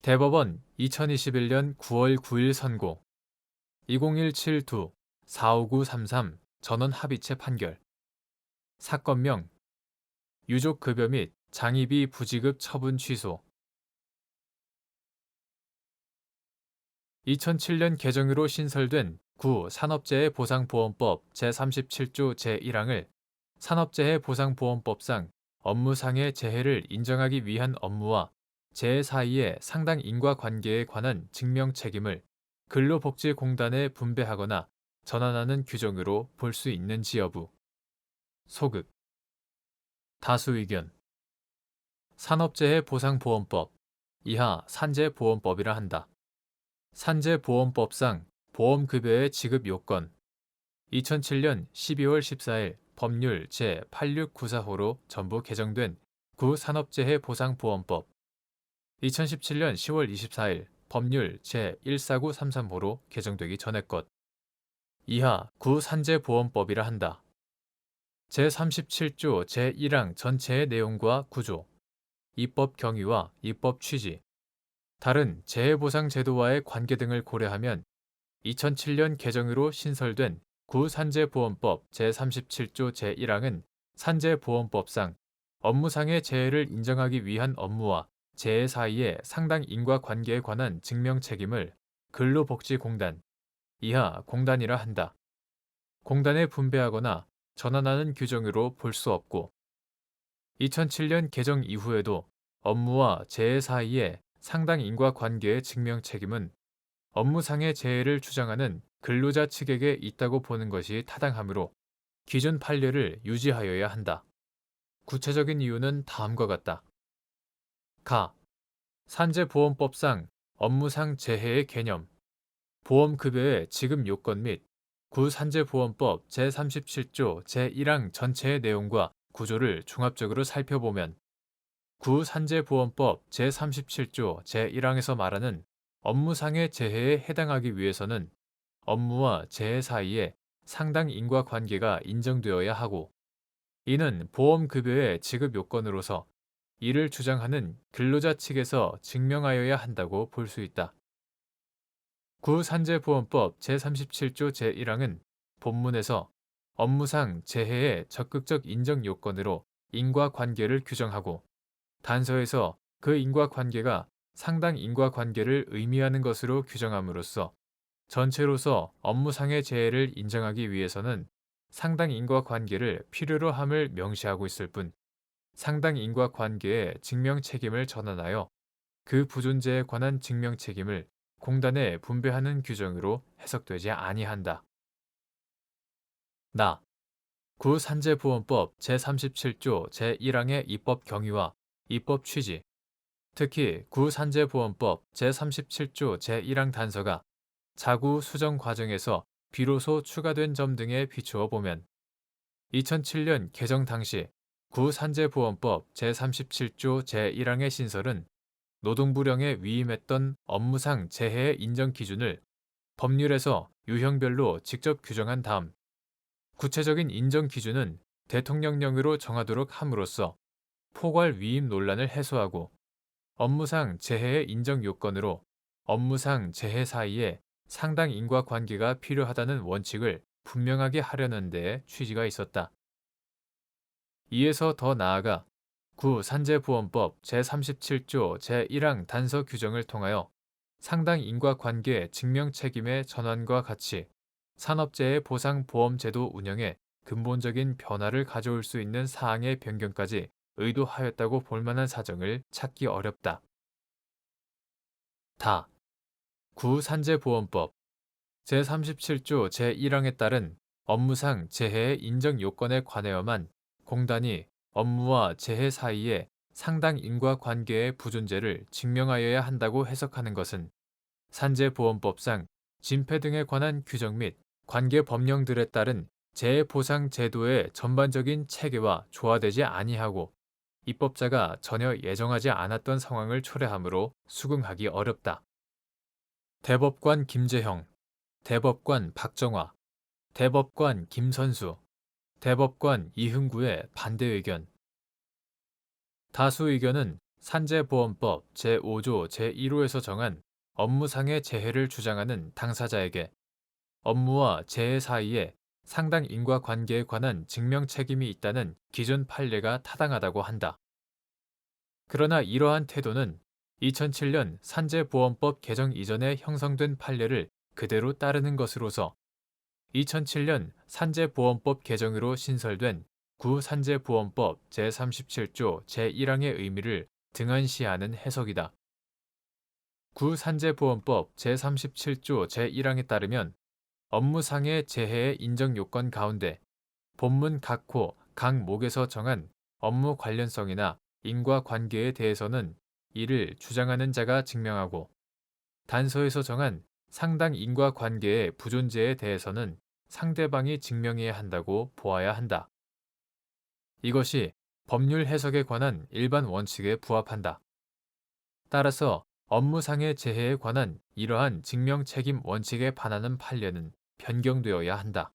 대법원 2021년 9월 9일 선고 2017-2-45933 전원 합의체 판결 사건명 유족급여 및 장의비 부지급 처분 취소 2007년 개정으로 신설된 산업재해보상보험법 제37조 제1항을 산업재해보상보험법상 업무상의 재해를 인정하기 위한 업무와 재해 사이의 상당 인과관계에 관한 증명 책임을 근로복지공단에 분배하거나 전환하는 규정으로 볼 수 있는지 여부. 소극. 다수 의견. 산업재해보상보험법 이하 산재보험법이라 한다. 산재보험법상 보험급여의 지급 요건 2007년 12월 14일 법률 제8694호로 전부 개정된 산업재해보상보험법 2017년 10월 24일 법률 제14933호로 개정되기 전의 것 이하 산재보험법이라 한다. 제37조 제1항 전체의 내용과 구조, 입법 경위와 입법 취지, 다른 재해보상 제도와의 관계 등을 고려하면 2007년 개정으로 신설된 산재보험법 제37조 제1항은 산재보험법상 업무상의 재해를 인정하기 위한 업무와 재해 사이의 상당 인과관계에 관한 증명 책임을 근로복지공단, 이하 공단이라 한다. 공단에 분배하거나 전환하는 규정으로 볼 수 없고 2007년 개정 이후에도 업무와 재해 사이의 상당 인과관계의 증명 책임은 업무상의 재해를 주장하는 근로자 측에게 있다고 보는 것이 타당하므로 기존 판례를 유지하여야 한다. 구체적인 이유는 다음과 같다. 산재보험법상 업무상 재해의 개념, 보험급여의 지급 요건 및 산재보험법 제37조 제1항 전체의 내용과 구조를 종합적으로 살펴보면 산재보험법 제37조 제1항에서 말하는 업무상의 재해에 해당하기 위해서는 업무와 재해 사이에 상당 인과관계가 인정되어야 하고 이는 보험급여의 지급 요건으로서 이를 주장하는 근로자 측에서 증명하여야 한다고 볼 수 있다. 산재보험법 제37조 제1항은 본문에서 업무상 재해의 적극적 인정 요건으로 인과관계를 규정하고 단서에서 그 인과관계가 상당 인과관계를 의미하는 것으로 규정함으로써 전체로서 업무상의 재해를 인정하기 위해서는 상당 인과관계를 필요로 함을 명시하고 있을 뿐 상당 인과관계의 증명 책임을 전환하여 그 부존재에 관한 증명 책임을 공단에 분배하는 규정으로 해석되지 아니한다. 산재보험법 제37조 제1항의 입법 경위와 입법 취지, 특히 산재보험법 제37조 제1항 단서가 자구 수정 과정에서 비로소 추가된 점 등에 비추어 보면 2007년 개정 당시 산재보험법 제37조 제1항의 신설은 노동부령에 위임했던 업무상 재해 인정 기준을 법률에서 유형별로 직접 규정한 다음 구체적인 인정 기준은 대통령령으로 정하도록 함으로써 포괄 위임 논란을 해소하고 업무상 재해의 인정 요건으로 업무상 재해 사이에 상당 인과관계가 필요하다는 원칙을 분명하게 하려는 데 취지가 있었다. 이에서 더 나아가 산재보험법 제37조 제1항 단서 규정을 통하여 상당 인과관계 증명 책임의 전환과 같이 산업재해 보상 보험제도 운영에 근본적인 변화를 가져올 수 있는 사항의 변경까지 의도하였다고 볼 만한 사정을 찾기 어렵다. 산재보험법 제37조 제1항에 따른 업무상 재해의 인정 요건에 관하여만 공단이 업무와 재해 사이에 상당 인과관계의 부존재를 증명하여야 한다고 해석하는 것은 산재보험법상 진폐 등에 관한 규정 및 관계 법령들에 따른 재해보상 제도의 전반적인 체계와 조화되지 아니하고 입법자가 전혀 예정하지 않았던 상황을 초래하므로 수긍하기 어렵다. 대법관 김재형, 대법관 박정화, 대법관 김선수, 대법관 이흥구의 반대 의견. 다수 의견은 산재보험법 제5조 제1호에서 정한 업무상의 재해를 주장하는 당사자에게 업무와 재해 사이에 상당 인과관계에 관한 증명 책임이 있다는 기존 판례가 타당하다고 한다. 그러나 이러한 태도는 2007년 산재보험법 개정 이전에 형성된 판례를 그대로 따르는 것으로서 2007년 산재보험법 개정으로 신설된 구산재보험법 제37조 제1항의 의미를 등한시하는 해석이다. 구산재보험법 제37조 제1항에 따르면 업무상의 재해의 인정 요건 가운데 본문 각호, 각목에서 정한 업무 관련성이나 인과관계에 대해서는 이를 주장하는 자가 증명하고 단서에서 정한 상당 인과관계의 부존재에 대해서는 상대방이 증명해야 한다고 보아야 한다. 이것이 법률 해석에 관한 일반 원칙에 부합한다. 따라서 업무상의 재해에 관한 이러한 증명 책임 원칙에 반하는 판례는 변경되어야 한다.